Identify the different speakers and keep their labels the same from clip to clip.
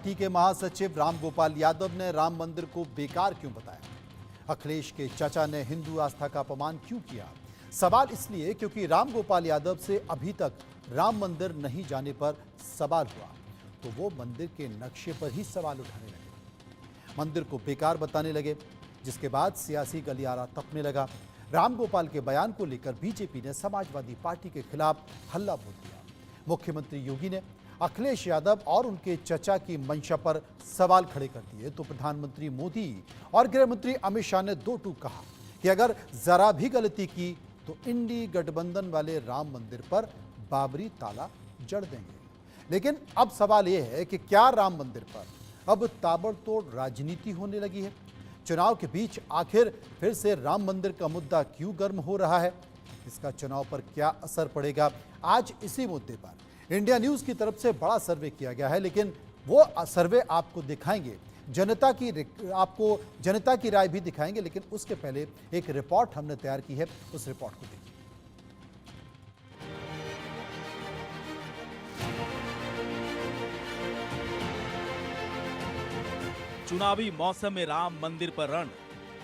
Speaker 1: Party के महासचिव रामगोपाल यादव ने राम मंदिर को बेकार क्यों बताया? अखिलेश के चाचा ने हिंदू आस्था का अपमान क्यों किया? सवाल इसलिए क्योंकि रामगोपाल यादव से अभी तक राम मंदिर नहीं जाने पर सवाल हुआ तो वो मंदिर के नक्शे पर ही सवाल उठाने लगे, मंदिर को बेकार बताने लगे, जिसके बाद सियासी गलियारा तपने लगा। रामगोपाल के बयान को लेकर बीजेपी ने समाजवादी पार्टी के खिलाफ हल्ला बोल दिया। मुख्यमंत्री योगी ने अखिलेश यादव और उनके चचा की मंशा पर सवाल खड़े कर दिए तो प्रधानमंत्री मोदी और गृह मंत्री अमित शाह ने दो टूक कहा कि अगर जरा भी गलती की तो इंडी गठबंधन वाले राम मंदिर पर बाबरी ताला जड़ देंगे। लेकिन अब सवाल यह है कि क्या राम मंदिर पर अब ताबड़तोड़ राजनीति होने लगी है? चुनाव के बीच आखिर फिर से राम मंदिर का मुद्दा क्यों गर्म हो रहा है? इसका चुनाव पर क्या असर पड़ेगा? आज इसी मुद्दे पर इंडिया न्यूज की तरफ से बड़ा सर्वे किया गया है, लेकिन वो सर्वे आपको दिखाएंगे, आपको जनता की राय भी दिखाएंगे, लेकिन उसके पहले एक रिपोर्ट हमने तैयार की है, उस रिपोर्ट को देखिए।
Speaker 2: चुनावी मौसम में राम मंदिर पर रण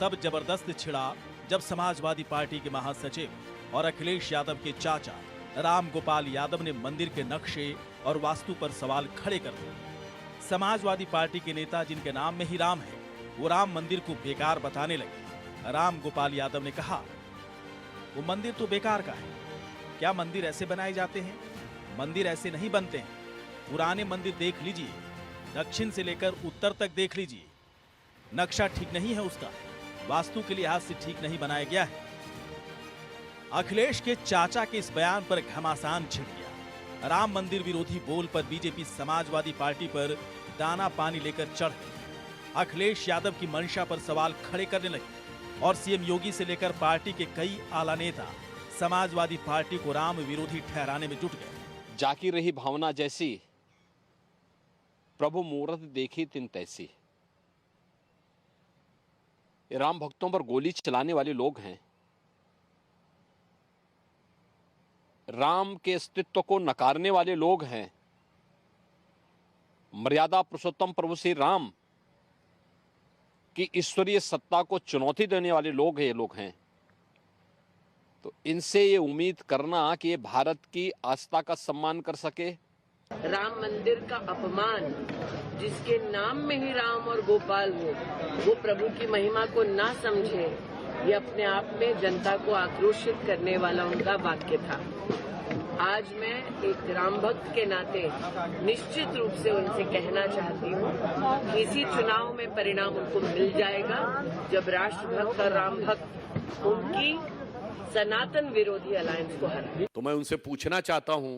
Speaker 2: तब जबरदस्त छिड़ा जब समाजवादी पार्टी के महासचिव और अखिलेश यादव के चाचा राम गोपाल यादव ने मंदिर के नक्शे और वास्तु पर सवाल खड़े कर दिए। समाजवादी पार्टी के नेता जिनके नाम में ही राम है, वो राम मंदिर को बेकार बताने लगे। राम गोपाल यादव ने कहा, वो मंदिर तो बेकार का है। क्या मंदिर ऐसे बनाए जाते हैं? मंदिर ऐसे नहीं बनते हैं। पुराने मंदिर देख लीजिए, दक्षिण से लेकर उत्तर तक देख लीजिए, नक्शा ठीक नहीं है उसका, वास्तु के लिहाज से ठीक नहीं बनाया गया है। अखिलेश के चाचा के इस बयान पर घमासान छिड़ गया। राम मंदिर विरोधी बोल पर बीजेपी समाजवादी पार्टी पर दाना पानी लेकर चढ़ गई। अखिलेश यादव की मंशा पर सवाल खड़े करने लगे और सीएम योगी से लेकर पार्टी के कई आला नेता समाजवादी पार्टी को राम विरोधी ठहराने में जुट गए।
Speaker 3: जाकी रही भावना जैसी, प्रभु मूर्त देखी तिन तैसी। ये राम भक्तों पर गोली चलाने वाले लोग हैं। राम के अस्तित्व को नकारने वाले लोग हैं। मर्यादा पुरुषोत्तम प्रभु श्री राम की ईश्वरीय सत्ता को चुनौती देने वाले लोग ये लोग हैं। तो इनसे ये उम्मीद करना कि ये भारत की आस्था का सम्मान कर सके।
Speaker 4: राम मंदिर का अपमान, जिसके नाम में ही राम और गोपाल हो, वो प्रभु की महिमा को ना समझे, ये अपने आप में जनता को आक्रोशित करने वाला उनका वाक्य था। आज मैं एक राम भक्त के नाते निश्चित रूप से उनसे कहना चाहती हूँ कि इसी चुनाव में परिणाम उनको मिल जाएगा जब राष्ट्रभक्त और राम भक्त उनकी सनातन विरोधी अलायंस को हराए।
Speaker 5: तो मैं उनसे पूछना चाहता हूँ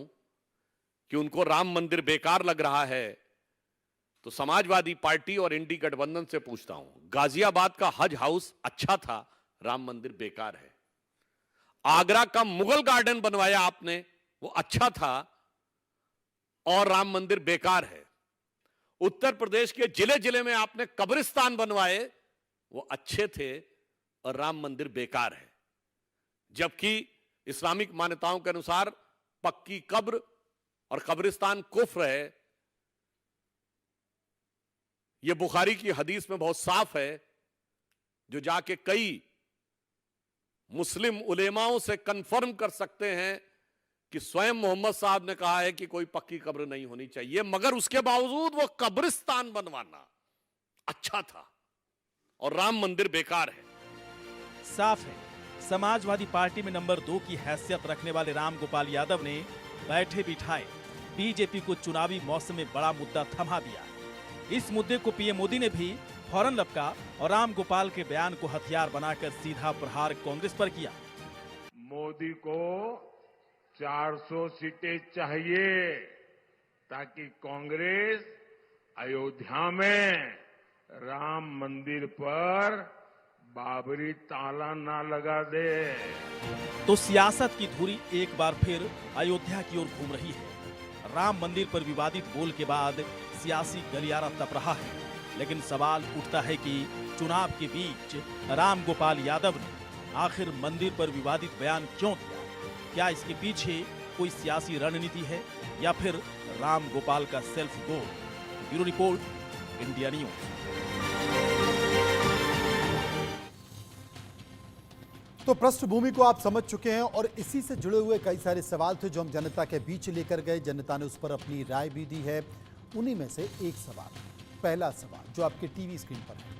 Speaker 5: कि उनको राम मंदिर बेकार लग रहा है, तो समाजवादी पार्टी और इंडी गठबंधन से पूछता हूं, गाजियाबाद का हज हाउस अच्छा था, राम मंदिर बेकार है। आगरा का मुगल गार्डन बनवाया आपने, वो अच्छा था और राम मंदिर बेकार है। उत्तर प्रदेश के जिले जिले में आपने कब्रिस्तान बनवाए, वो अच्छे थे और राम मंदिर बेकार है। जबकि इस्लामिक मान्यताओं के अनुसार पक्की कब्र और कब्रिस्तान कुफ्र है। यह बुखारी की हदीस में बहुत साफ है, जो जाके कई मुस्लिम उलेमाओं से कंफर्म कर सकते हैं कि स्वयं मोहम्मद साहब ने कहा है कि कोई पक्की कब्र नहीं होनी चाहिए, मगर उसके बावजूद वो कब्रिस्तान बनवाना अच्छा था और राम मंदिर बेकार है।
Speaker 2: साफ है, समाजवादी पार्टी में नंबर 2 की हैसियत रखने वाले राम गोपाल यादव ने बैठे बिठाए बीजेपी को चुनावी मौसम में बड़ा मुद्दा थमा दिया। इस मुद्दे को पीएम मोदी ने भी फौरन लपका और राम गोपाल के बयान को हथियार बनाकर सीधा प्रहार कांग्रेस पर किया।
Speaker 6: मोदी को 400 सीटें चाहिए ताकि कांग्रेस अयोध्या में राम मंदिर पर बाबरी ताला ना लगा दे।
Speaker 2: तो सियासत की धुरी एक बार फिर अयोध्या की ओर घूम रही है। राम मंदिर पर विवादित बोल के बाद सियासी गलियारा तप रहा है, लेकिन सवाल उठता है कि चुनाव के बीच राम गोपाल यादव ने आखिर मंदिर पर विवादित बयान क्यों दिया? क्या इसके पीछे कोई सियासी रणनीति है या फिर राम गोपाल का self goal? Bureau report, India news.
Speaker 1: तो पृष्ठभूमि को आप समझ चुके हैं और इसी से जुड़े हुए कई सारे सवाल थे जो हम जनता के बीच लेकर गए। जनता ने उस पर अपनी राय भी दी है। उन्हीं में से एक सवाल, पहला सवाल जो आपके टीवी स्क्रीन पर है,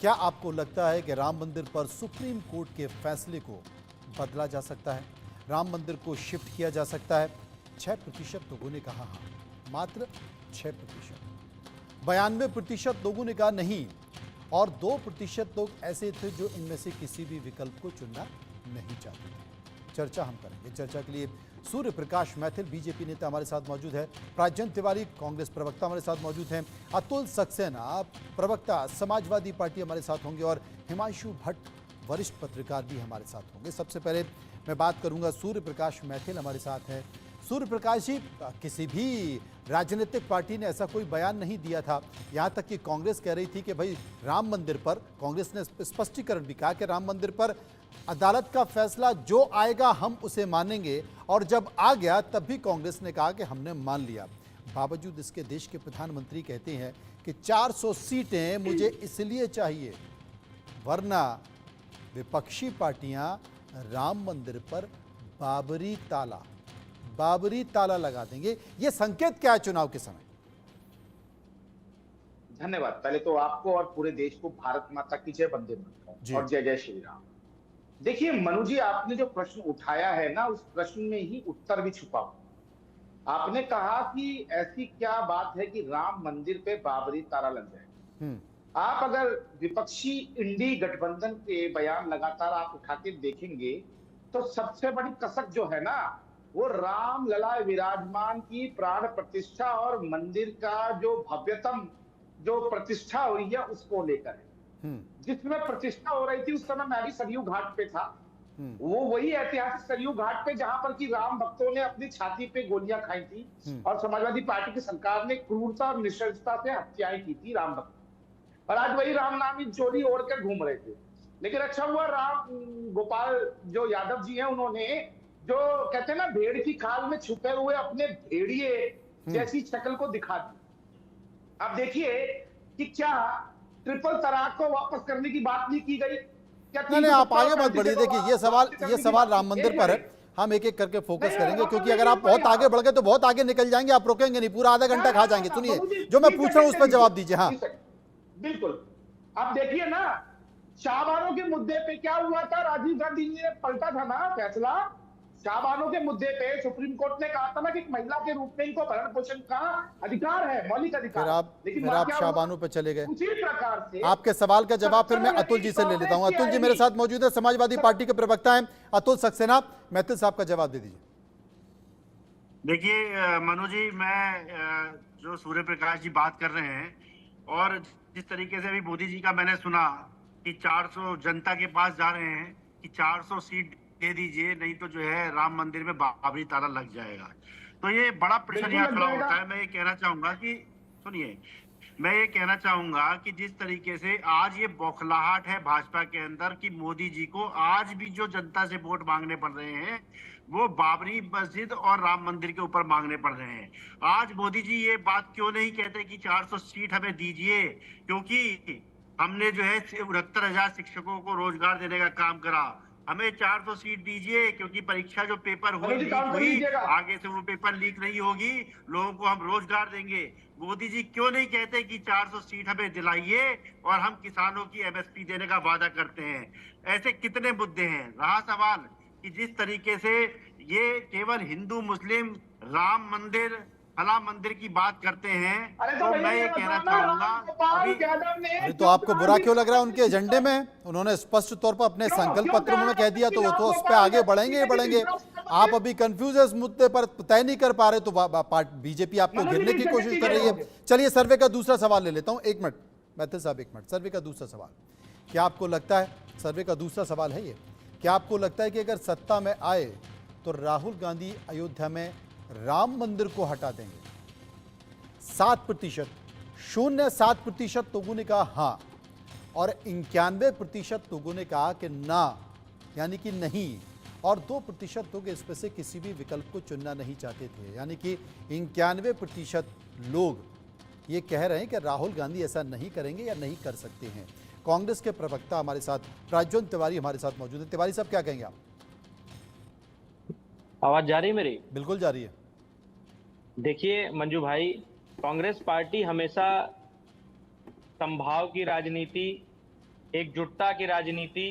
Speaker 1: क्या आपको लगता है कि राम मंदिर पर सुप्रीम कोर्ट के फैसले को बदला जा सकता है, राम मंदिर को शिफ्ट किया जा सकता है? 6% लोगों ने कहा हाँ, मात्र 6%। 92% लोगों ने कहा नहीं और 2% लोग ऐसे थे जो इनमें से किसी भी विकल्प को चुनना नहीं चाहते थे। चर्चा हम करेंगे। चर्चा के लिए सूर्य प्रकाश मैथिल बीजेपी नेता हमारे साथ मौजूद है, प्राजन तिवारी कांग्रेस प्रवक्ता हमारे साथ मौजूद हैं, अतुल सक्सेना प्रवक्ता समाजवादी पार्टी हमारे साथ होंगे और हिमांशु भट्ट वरिष्ठ पत्रकार भी हमारे साथ होंगे। सबसे पहले मैं बात करूंगा सूर्य प्रकाश मैथिल हमारे साथ हैं। सूर्य प्रकाश जी, किसी भी राजनीतिक पार्टी ने ऐसा कोई बयान नहीं दिया था, यहाँ तक कि कांग्रेस कह रही थी कि भाई राम मंदिर पर, कांग्रेस ने स्पष्टीकरण भी कहा कि राम मंदिर पर अदालत का फैसला जो आएगा हम उसे मानेंगे, और जब आ गया तब भी कांग्रेस ने कहा कि हमने मान लिया। बावजूद इसके देश के प्रधानमंत्री कहते हैं कि 400 सीटें मुझे इसलिए चाहिए वरना विपक्षी पार्टियां राम मंदिर पर बाबरी ताला लगा देंगे। ये संकेत क्या है चुनाव के समय?
Speaker 7: धन्यवाद। पहले तो आपको और पूरे देश को भारत माता की जय, वंदे मातरम और जय जय श्री राम। देखिए मनु जी, आपने जो प्रश्न उठाया है ना, उस प्रश्न में ही उत्तर भी छुपा हुआ। आपने कहा कि ऐसी क्या बात है कि राम मंदिर पे बाबरी ताला लग जाए। आप अगर विपक्षी इंडी गठबंधन के बयान लगातार आप उठा के देखेंगे तो सबसे बड़ी कसक जो है ना, वो राम लला विराजमान की प्राण प्रतिष्ठा और मंदिर का जो भव्यतम जो प्रतिष्ठा हुई है उसको लेकर है। जिसमें प्रतिष्ठा हो रही थी उस समय मैं भी सरयू घाट पे था। वो वही ऐतिहासिक सरयू घाट पे जहां पर कि राम भक्तों ने अपनी छाती पे गोलियां खाई थी और समाजवादी पार्टी की सरकार ने क्रूरता और निष्ठता से हत्याएं की थी राम भक्त, और आज वही राम नामी चोली ओढ़ कर घूम रहे थे। लेकिन अच्छा हुआ राम गोपाल जो यादव जी हैं, उन्होंने जो कहते हैं ना भेड़ की खाल में छुपे हुए अपने भेड़िए जैसी शक्ल को दिखा दी। अब देखिए कि क्या ट्रिपल तलाक को वापस करने की बात नहीं की गई?
Speaker 1: नहीं, आप आगे मत बढ़िए। देखिए ये सवाल राम मंदिर पर है, हम एक एक करके फोकस करेंगे क्योंकि अगर आप बहुत आगे बढ़ गए तो बहुत आगे निकल जाएंगे, आप रोकेंगे नहीं, पूरा आधा घंटा खा जाएंगे। सुनिए जो मैं पूछ रहा हूं उस पर जवाब दीजिए। हाँ
Speaker 7: बिल्कुल। अब देखिए ना, शाहबानों के मुद्दे पे क्या हुआ था, राजीव गांधी जी ने पलटा था ना फैसला। शाहबानों के मुद्दे पे सुप्रीम कोर्ट ने कहा था ना कि एक महिला के रूप में इनको भरण पोषण का अधिकार है, मौलिक अधिकार।
Speaker 1: फिर आप शाहबानों पे चले गए।
Speaker 7: उसी प्रकार से
Speaker 1: आपके सवाल का जवाब फिर मैं अतुल जी से ले लेता हूं। अतुल जी मेरे साथ मौजूद है, समाजवादी पार्टी के प्रवक्ता हैं अतुल सक्सेना। मैथिल साहब का जवाब दे दीजिए।
Speaker 8: देखिए मनु जी, मैं जो सूर्य प्रकाश जी बात कर रहे हैं और जिस तरीके से अभी मोदी जी का मैंने सुना कि 400 जनता के पास जा रहे हैं कि 400 सीट दे दीजिए, नहीं तो जो है राम मंदिर में बाबरी ताला लग जाएगा, तो ये बड़ा प्रश्न यहाँ खड़ा होता है। मैं ये कहना चाहूंगा कि सुनिए, मैं ये कहना चाहूंगा कि जिस तरीके से आज ये बौखलाहट है भाजपा के अंदर कि मोदी जी को आज भी जो जनता से वोट मांगने पड़ रहे हैं वो बाबरी मस्जिद और राम मंदिर के ऊपर मांगने पड़ रहे हैं। आज मोदी जी ये बात क्यों नहीं कहते कि 400 सीट हमें दीजिए, क्योंकि हमने जो है 69,000 शिक्षकों को रोजगार देने का काम करा, हमें 400 सीट दीजिए, क्योंकि परीक्षा जो पेपर हुई आगे से वो पेपर लीक नहीं होगी, लोगों को हम रोजगार देंगे। मोदी जी क्यों नहीं कहते कि 400 सीट हमें दिलाइए और हम किसानों की एमएसपी देने का वादा करते हैं? ऐसे कितने मुद्दे हैं। रहा सवाल कि जिस तरीके से ये केवल हिंदू मुस्लिम राम मंदिर फला मंदिर की बात करते हैं, तो मैं ये कहना चाहूंगा
Speaker 1: अरे तो आपको बुरा क्यों लग रहा है? उनके एजेंडे में उन्होंने स्पष्ट तौर पर अपने संकल्प पत्र में कह दिया, तो वो तो उस पर आगे बढ़ेंगे। आप अभी कंफ्यूज है इस मुद्दे पर, तय नहीं कर पा रहे, तो बीजेपी आपको घेरने की कोशिश कर रही है। चलिए सर्वे का दूसरा सवाल ले लेता हूं। एक मिनट मैथिल साहब, एक मिनट। सर्वे का दूसरा सवाल, क्या आपको लगता है, सर्वे का दूसरा सवाल है ये, क्या आपको लगता है कि अगर सत्ता में आए तो राहुल गांधी अयोध्या में राम मंदिर को हटा देंगे? 7%, 0.7% लोगों ने कहा हाँ और 91% लोगों ने कहा कि ना, यानी कि नहीं, और 2% लोग इसमें से किसी भी विकल्प को चुनना नहीं चाहते थे। यानी कि 91% लोग ये कह रहे हैं कि राहुल गांधी ऐसा नहीं करेंगे या नहीं कर सकते हैं। कांग्रेस के प्रवक्ता हमारे साथ प्रज्वल तिवारी हमारे साथ मौजूद है। तिवारी साहब, क्या कहेंगे आप?
Speaker 9: आवाज जा रही है मेरी?
Speaker 1: बिल्कुल जा रही है।
Speaker 9: देखिए मंजू भाई, कांग्रेस पार्टी हमेशा संभाव की राजनीति, एकजुटता की राजनीति,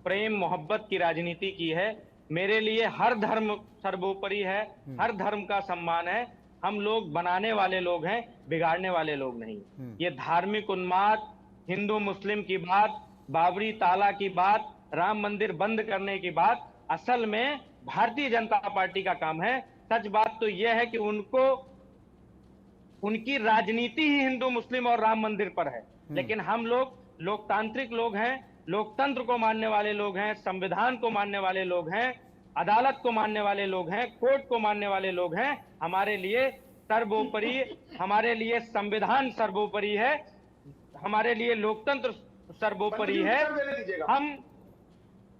Speaker 9: प्रेम मोहब्बत की राजनीति की है। मेरे लिए हर धर्म सर्वोपरि है, हर धर्म का सम्मान है। हम लोग बनाने वाले लोग हैं, बिगाड़ने वाले लोग नहीं। ये धार्मिक उन्माद, हिंदू मुस्लिम की बात, बाबरी ताला की बात, राम मंदिर बंद करने की बात असल में भारतीय जनता पार्टी का काम है। सच बात तो यह है कि उनकी राजनीति ही हिंदू मुस्लिम और राम मंदिर पर है। लेकिन हम लोग लोकतांत्रिक लोग हैं, लोकतंत्र को मानने वाले लोग हैं, संविधान को मानने वाले लोग हैं, अदालत को मानने वाले लोग हैं, कोर्ट को मानने वाले लोग हैं। हमारे लिए सर्वोपरि, हमारे लिए संविधान सर्वोपरि है, हमारे लिए लोकतंत्र सर्वोपरि है।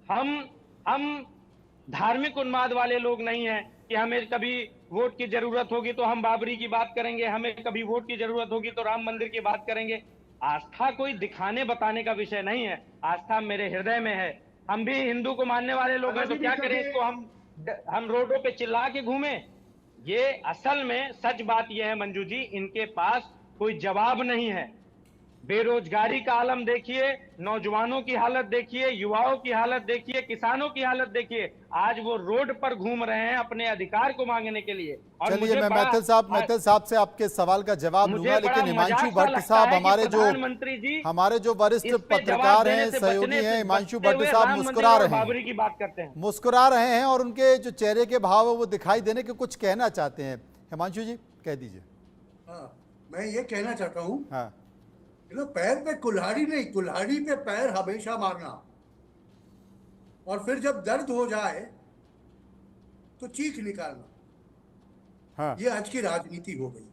Speaker 9: हम धार्मिक उन्माद वाले लोग नहीं हैं कि हमें कभी वोट की जरूरत होगी तो हम बाबरी की बात करेंगे, हमें कभी वोट की जरूरत होगी तो राम मंदिर की बात करेंगे। आस्था कोई दिखाने बताने का विषय नहीं है, आस्था मेरे हृदय में है। हम भी हिंदू को मानने वाले लोग हैं, तो क्या करें इसको हम रोडों पे चिल्ला के घूमें? ये असल में सच बात यह है मंजू जी, इनके पास कोई जवाब नहीं है। बेरोजगारी का आलम देखिए, नौजवानों की हालत देखिए, युवाओं की हालत देखिए, किसानों की हालत देखिए। आज वो रोड पर घूम रहे हैं अपने अधिकार को मांगने के लिए। और
Speaker 1: चलिए, मैं मैथिल साहब से आपके सवाल का जवाब लूंगा, लेकिन हिमांशु भट्ट साहब हमारे जो वरिष्ठ पत्रकार हैं, सहयोगी हैं, हिमांशु भट्ट साहब मुस्कुरा रहे हैं,
Speaker 9: बाबरी की बात करते हैं,
Speaker 1: मुस्कुरा रहे हैं और उनके जो चेहरे के भाव है वो दिखाई देने के कुछ कहना चाहते हैं। हिमांशु जी, कह दीजिए।
Speaker 10: मैं ये कहना चाहता हूँ,
Speaker 1: हाँ,
Speaker 10: पैर पे कुल्हाड़ी नहीं, कुल्हाड़ी पे पैर हमेशा मारना, और फिर जब दर्द हो जाए तो चीख निकालना।
Speaker 1: हाँ।
Speaker 10: ये आज की राजनीति हो गई।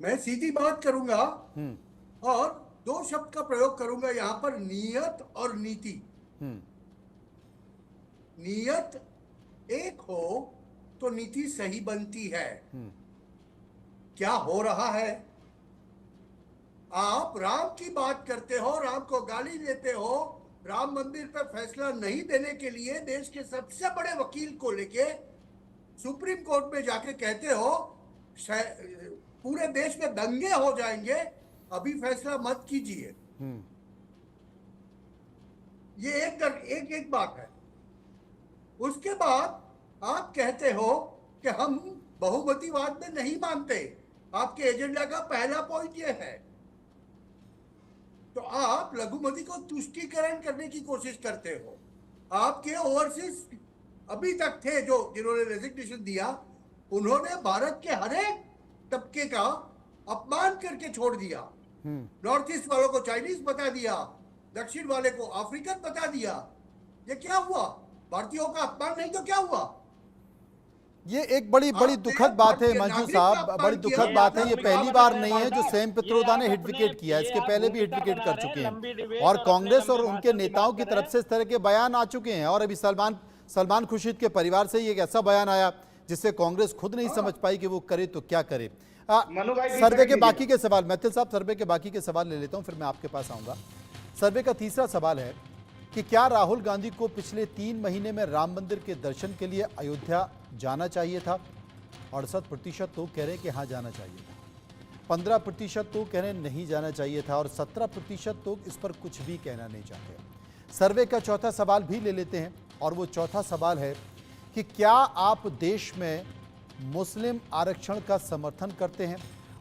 Speaker 10: मैं सीधी बात करूंगा और दो शब्द का प्रयोग करूंगा यहां पर, नियत और नीति। नियत एक हो तो नीति सही बनती है। क्या हो रहा है? आप राम की बात करते हो, राम को गाली देते हो, राम मंदिर पर फैसला नहीं देने के लिए देश के सबसे बड़े वकील को लेके सुप्रीम कोर्ट में जाके कहते हो पूरे देश में दंगे हो जाएंगे, अभी फैसला मत कीजिए। ये एक बात है। उसके बाद आप कहते हो कि हम बहुमतीवाद में नहीं मानते, आपके एजेंडा का पहला पॉइंट यह है। तो आप लघुमती को तुष्टीकरण करने की कोशिश करते हो। आपके ओवरसीज अभी तक थे जिन्होंने रेजिग्नेशन दिया, उन्होंने भारत के हर एक तबके का अपमान करके छोड़ दिया। नॉर्थ ईस्ट वालों को चाइनीज बता दिया, दक्षिण वाले को अफ्रीकन बता दिया। ये क्या हुआ? भारतीयों का अपमान नहीं तो क्या हुआ?
Speaker 1: ये एक बड़ी दुखद बात है मंजू साहब, बड़ी दुखद बात है। ये पहली बार नहीं है जो सेम पित्रोदा ने हिट विकेट किया, इसके पहले भी हिट विकेट कर चुके हैं और कांग्रेस और उनके नेताओं की तरफ से इस तरह के बयान आ चुके हैं। और अभी सलमान खुर्शीद के परिवार से ये एक ऐसा बयान आया जिससे कांग्रेस खुद नहीं समझ पाई कि वो करे तो क्या करे। सर्वे के बाकी के सवाल, मैथिल साहब सर्वे के बाकी के सवाल ले लेता हूं, फिर मैं आपके पास आऊंगा। सर्वे का तीसरा सवाल है कि क्या राहुल गांधी को पिछले 3 महीने में राम मंदिर के दर्शन के लिए अयोध्या जाना चाहिए था? 68% लोग कह रहे हैं कि हाँ जाना चाहिए था, 15% लोग कह रहे हैं नहीं जाना चाहिए था और 17% लोग इस पर कुछ भी कहना नहीं चाहते। सर्वे का चौथा सवाल भी ले लेते हैं और वो चौथा सवाल है कि क्या आप देश में मुस्लिम आरक्षण का समर्थन करते हैं?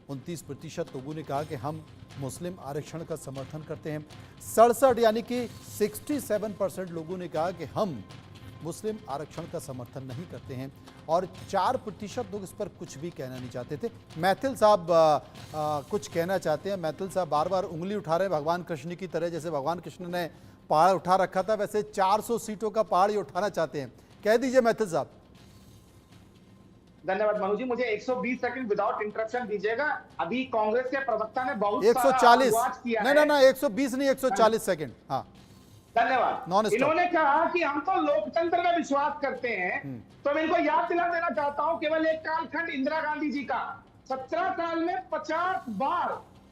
Speaker 1: 29% लोगों ने कहा कि हम मुस्लिम आरक्षण का समर्थन करते हैं। 67 यानी कि 67% लोगों ने कहा कि हम मुस्लिम आरक्षण का समर्थन नहीं करते हैं और 4% लोग इस पर कुछ भी कहना नहीं चाहते थे। मैथिल साहब कुछ कहना चाहते हैं। मैथिल साहब बार बार उंगली उठा रहे हैं भगवान कृष्ण की तरह, जैसे भगवान कृष्ण ने पहाड़ उठा रखा था वैसे 400 सीटों का पहाड़ ये उठाना चाहते हैं। कह दीजिए मैथिल साहब।
Speaker 7: धन्यवाद मनु जी, मुझे 120 सेकंड विदाउट इंटरप्शन दीजिएगा। अभी कांग्रेस के प्रवक्ता ने बहुत
Speaker 1: 140
Speaker 7: किया है।
Speaker 1: ना 120 नहीं 140 सेकंड। हाँ
Speaker 7: धन्यवाद। इन्होंने कहा कि हम तो लोकतंत्र में विश्वास करते हैं, तो मैं इनको याद दिला देना चाहता हूं केवल एक कालखंड इंदिरा गांधी जी का,
Speaker 11: 17 साल में 50 बार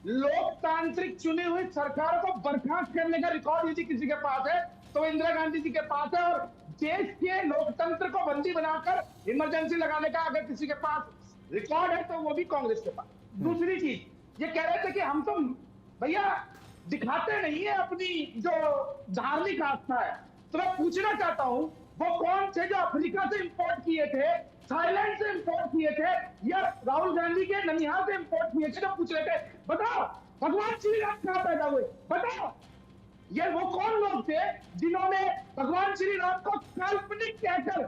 Speaker 11: लोकतांत्रिक चुनी हुई सरकारों को बर्खास्त करने का रिकॉर्ड यदि किसी के पास है तो इंदिरा गांधी जी के पास है। और देश के लोकतंत्र को बंदी बनाकर इमरजेंसी लगाने का अगर किसी के पास रिकॉर्ड है तो वो भी कांग्रेस के पास। दूसरी चीज ये कह रहे थे कि हम तो भैया दिखाते नहीं है अपनी जो धार्मिक आस्था है, तो मैं पूछना चाहता हूं वो कौन थे जो अफ्रीका से इंपोर्ट किए थे, थाईलैंड से इंपोर्ट किए थे, या राहुल गांधी के ननिहाल से इंपोर्ट किए थे? जो पूछ रहे थे बताओ भगवान श्री राम कहां पैदा हुए, बताओ। ये वो कौन लोग थे जिन्होंने भगवान श्री राम को काल्पनिक कहकर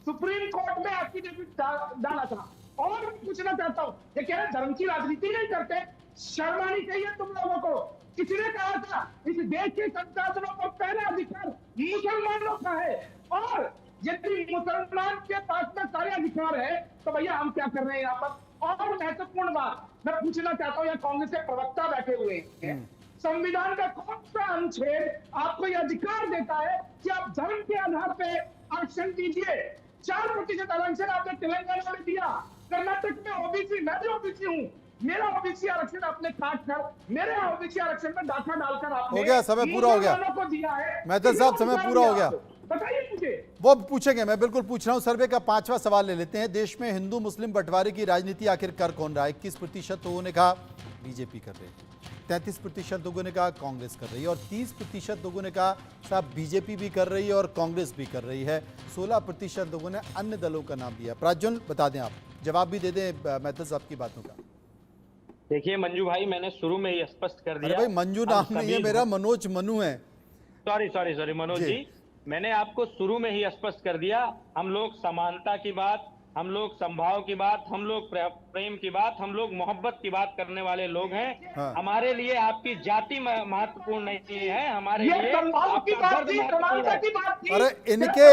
Speaker 11: सुप्रीम कोर्ट में एफिडेविट डाला था? और पूछना चाहता हूं, ये कह रहे धर्म की राजनीति नहीं करते, शर्म आनी चाहिए तुम लोगों को। किसने कहा था इस देश के संसाधनों को पहला अधिकार मुसलमानों का है, और यदि मुसलमान के पास में सारे अधिकार है तो भैया हम क्या कर रहे हैं यहाँ पर? और महत्वपूर्ण बात मैं पूछना चाहता हूँ, यहाँ कांग्रेस के प्रवक्ता बैठे हुए हैं, संविधान का कौन सा अनुच्छेद आपको यह अधिकार देता है कि आप धर्म के आधार पे आरक्षण दीजिए? 4% आरक्षण आपने तेलंगाना में दिया, कर्नाटक में ओबीसी, मैं भी ओबीसी हूँ, मेरा ओबीसी आरक्षण आपने काट कर मेरे ओबीसी आरक्षण में डाका डालकर आपने
Speaker 1: हो गया, समय पूरा हो गया
Speaker 11: को दिया है।
Speaker 1: मेहता साहब, समय पूरा हो गया।
Speaker 11: बताइए मुझे।
Speaker 1: वो पूछेंगे, मैं बिल्कुल पूछ रहा हूं। सर्वे का 5वां सवाल ले लेते हैं। देश में हिंदू मुस्लिम बंटवारे की राजनीति आखिर कर कौन रहा है? 21% लोगों ने कहा बीजेपी कर रही है, 33% लोगों ने कहा कांग्रेस कर रही है, और 30% लोगों ने कहा साहब बीजेपी भी कर रही है और कांग्रेस भी कर रही है। 16% लोगों ने अन्य दलों का नाम दिया। प्राज्वल बता दें, आप जवाब भी दे दें मेहता साहब की बातों का।
Speaker 9: देखिए मंजू भाई, मैंने शुरू में ही स्पष्ट कर दिया।
Speaker 1: अरे भाई मंजू नाम नहीं है मेरा, मनोज मनु है।
Speaker 9: सॉरी मनोज जी, मैंने आपको शुरू में ही स्पष्ट कर दिया। हम लोग समानता की बात, हम लोग संभाव की बात, हम लोग प्रेम की बात, हम लोग मोहब्बत की बात करने वाले लोग हैं।
Speaker 1: हाँ।
Speaker 9: हमारे लिए आपकी जाति महत्वपूर्ण नहीं है, हमारे लिए
Speaker 11: की बात थी, समानता की बात थी।
Speaker 1: अरे इनके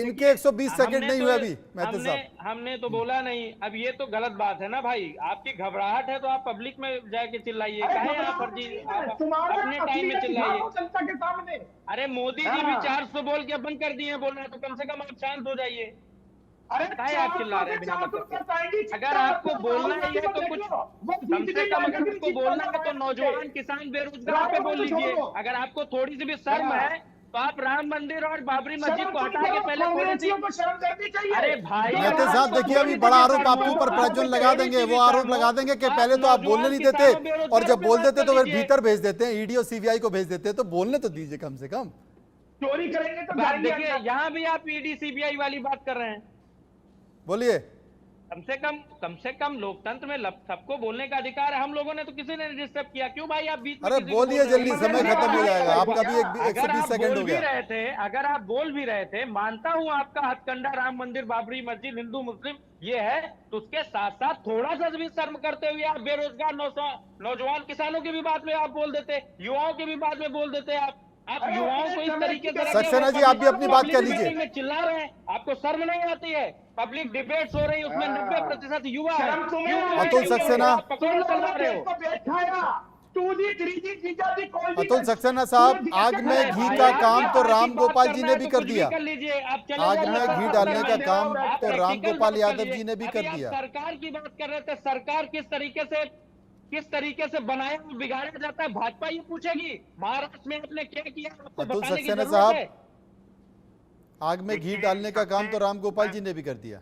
Speaker 1: 120 सेकंड नहीं हुए अभी मेहता साहब।
Speaker 9: हमने तो बोला नहीं। अब ये तो गलत बात है ना भाई, आपकी घबराहट है तो आप पब्लिक में जाके चिल्लाइए, कहे आप फर्जी अपने टाइम में चिल्लाइए
Speaker 11: जनता के सामने।
Speaker 9: अरे मोदी जी भी 400 बोल के बंद कर दिए हैं बोलना, तो कम से कम आप शांत हो जाइए।
Speaker 11: अरे
Speaker 9: आप चिल्ला रहे हैं बिना मतलब के? अगर आपको बोलना ही है तो कुछ कम से कम, अगर आपको बोलना है तो नौजवान किसान बेरोजगार पे बोल लीजिए। अगर आपको थोड़ी सी भी शर्म है तो आप राम मंदिर और बाबरी मस्जिद को हटा के पहले थोड़ी सी, अरे भाई
Speaker 1: मेहता साहब देखिए, अभी बड़ा आरोप आपके ऊपर प्राज्वल लगा देंगे। वो आरोप लगा देंगे कि पहले तो आप बोलने नहीं देते और जब बोल देते तो फिर भीतर भेज देते हैं, ईडी और सीबीआई को भेज देते हैं। तो बोलने तो दीजिए कम से कम।
Speaker 11: चोरी करेंगे तो
Speaker 9: देखिए यहाँ भी आप ईडी सीबीआई वाली बात कर रहे हैं।
Speaker 1: बोलिए।
Speaker 9: कम से कम लोकतंत्र में सबको बोलने का अधिकार है। हम लोगों ने तो किसी ने डिस्टर्ब किया, क्यों भाई आप बीच में?
Speaker 1: अरे बोलिए जल्दी, समय खत्म हो जाएगा। आपका भी 120 सेकंड हो गया।
Speaker 9: अगर आप बोल भी रहे थे, मानता हूं आपका हथकंडा राम मंदिर, बाबरी मस्जिद, हिंदू मुस्लिम ये है, तो उसके साथ साथ थोड़ा सा भी शर्म करते हुए आप बेरोजगार नौजवान किसानों की भी बात में आप बोल देते, युवाओं की भी बात में बोल देते। आप युवाओं को इस तरीके से
Speaker 1: सक्सेना जी, आप भी अपनी बात कह लीजिए।
Speaker 9: में चिल्ला रहे हैं, आपको शर्म नहीं आती है? पब्लिक डिबेट्स हो रही है, उसमें 90% युवा है।
Speaker 1: अतुल सक्सेना, अतुल सक्सेना साहब, आग में घी का काम तो राम गोपाल जी ने भी कर दिया। आग में घी डालने का काम तो राम गोपाल यादव जी ने भी कर दिया।
Speaker 9: सरकार की बात कर रहे थे, सरकार किस तरीके से बनाया और बिगाड़ा जाता है भाजपा ये पूछेगी। महाराष्ट्र में आपने क्या किया आपको
Speaker 1: अतुल
Speaker 9: बताने की
Speaker 1: सक्सेना
Speaker 9: जरूरत है।
Speaker 1: साहब, आग में घी डालने का काम तो राम गोपाल जी ने भी कर दिया।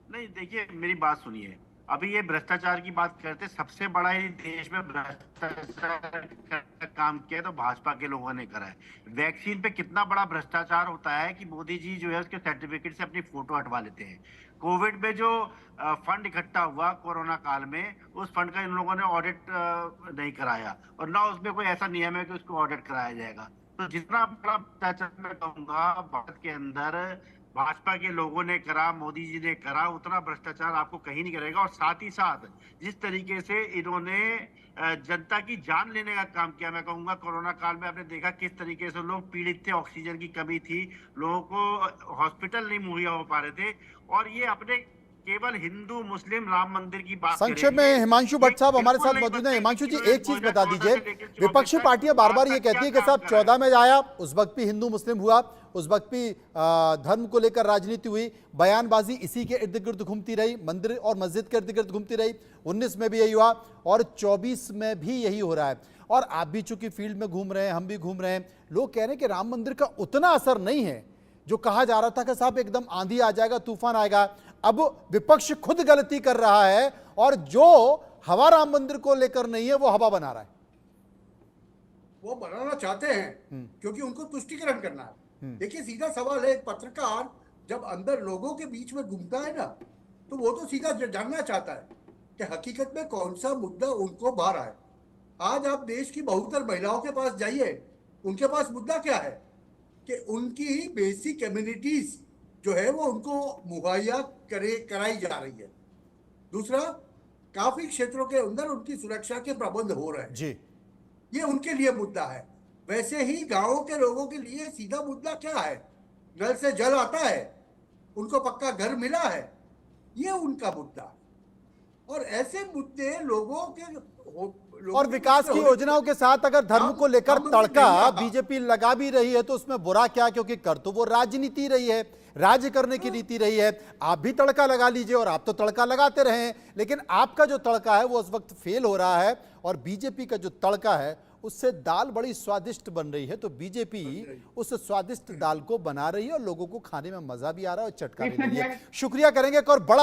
Speaker 8: नहीं देखिए, मेरी बात सुनिए। अभी ये भ्रष्टाचार की बात करते, सबसे बड़ा ही देश में भ्रष्टाचार का काम किया तो भाजपा के लोगों ने करा है। वैक्सीन पे कितना बड़ा भ्रष्टाचार होता है कि मोदी जी जो है उसके सर्टिफिकेट से अपनी फोटो हटवा लेते हैं। कोविड में जो फंड इकट्ठा हुआ कोरोना काल में, उस फंड का इन लोगों ने ऑडिट नहीं कराया, और ना उसमें कोई ऐसा नियम है कि उसको ऑडिट कराया जाएगा। तो जितना बड़ा भ्रष्टाचार मैं कहूंगा भारत के अंदर भाजपा के लोगों ने करा, मोदी जी ने करा, उतना भ्रष्टाचार आपको कहीं नहीं करेगा। और साथ ही साथ जिस तरीके से इन्होंने जनता की जान लेने का काम किया, मैं कहूंगा कोरोना काल में आपने देखा किस तरीके से लोग पीड़ित थे, ऑक्सीजन की कमी थी, लोगों को हॉस्पिटल नहीं मुहैया हो पा रहे थे, और ये अपने केवल हिंदू मुस्लिम राम मंदिर की बात
Speaker 1: संक्षेप में
Speaker 8: करेंगे।
Speaker 1: हिमांशु भट्ट साहब हमारे
Speaker 8: बिल्कुल
Speaker 1: साथ
Speaker 8: नहीं
Speaker 1: मौजूद हैं।
Speaker 8: बताएंगे
Speaker 1: हिमांशु जी,
Speaker 8: कि
Speaker 1: एक चीज बता
Speaker 8: 2014
Speaker 1: दीजिए,
Speaker 8: से लेकर 24
Speaker 1: विपक्षी
Speaker 8: तक
Speaker 1: पार्टियां बार बार ये
Speaker 8: आपका
Speaker 1: कहती है
Speaker 8: क्या
Speaker 1: कि साहब
Speaker 8: काम करा
Speaker 1: 14 में आया, उस वक्त भी हिंदू मुस्लिम हुआ, उस वक्त भी धर्म को लेकर राजनीति हुई, बयानबाजी इसी के इर्द गिर्द घूमती रही, मंदिर और मस्जिद के इर्द गिर्द घूमती रही। 19 में भी यही हुआ और 24 में भी यही हो रहा है। और आप भी चूंकि फील्ड में घूम रहे हैं, हम भी घूम रहे हैं, लोग कह रहे हैं कि राम मंदिर का उतना असर नहीं है जो कहा जा रहा था कि साहब एकदम आंधी आ जाएगा, तूफान आएगा। अब विपक्ष खुद गलती कर रहा है और जो हवा राम मंदिर को लेकर नहीं है वो हवा बना रहा है।
Speaker 10: वो बनाना चाहते हैं क्योंकि उनको तुष्टीकरण करना है। देखिए, सीधा सवाल है, एक पत्रकार जब अंदर लोगों के बीच में घूमता है ना, तो वो तो सीधा जानना चाहता है कि हकीकत में कौन सा मुद्दा उनको भा रहा है। आज आप देश की बहुतर महिलाओं के पास जाइए, उनके पास मुद्दा क्या है कि उनकी बेसिक कम्युनिटीज जो है वो उनको मुहैया कराई जा रही है। दूसरा, काफी क्षेत्रों के अंदर उनकी सुरक्षा के प्रबंध हो रहे हैं
Speaker 1: जी,
Speaker 10: ये उनके लिए मुद्दा है। वैसे ही गांवों के लोगों के लिए सीधा मुद्दा क्या है, नल से जल आता है, उनको पक्का घर मिला है, ये उनका मुद्दा है। और ऐसे मुद्दे लोगों
Speaker 1: और विकास की योजनाओं के साथ अगर धर्म को लेकर तड़का बीजेपी लगा भी रही है तो उसमें बुरा क्या, क्योंकि कर तो वो राजनीति रही है, राज्य करने की रीति रही है। आप भी तड़का लगा लीजिए और आप तो तड़का लगाते रहे, लेकिन आपका जो तड़का है वो उस वक्त फेल हो रहा है और बीजेपी का जो तड़का है उससे दाल बड़ी स्वादिष्ट बन रही है। तो बीजेपी उस स्वादिष्ट दाल को बना रही है और लोगों को खाने में मजा भी आ रहा है और चटका भी लगी है। शुक्रिया करेंगे एक और बड़ा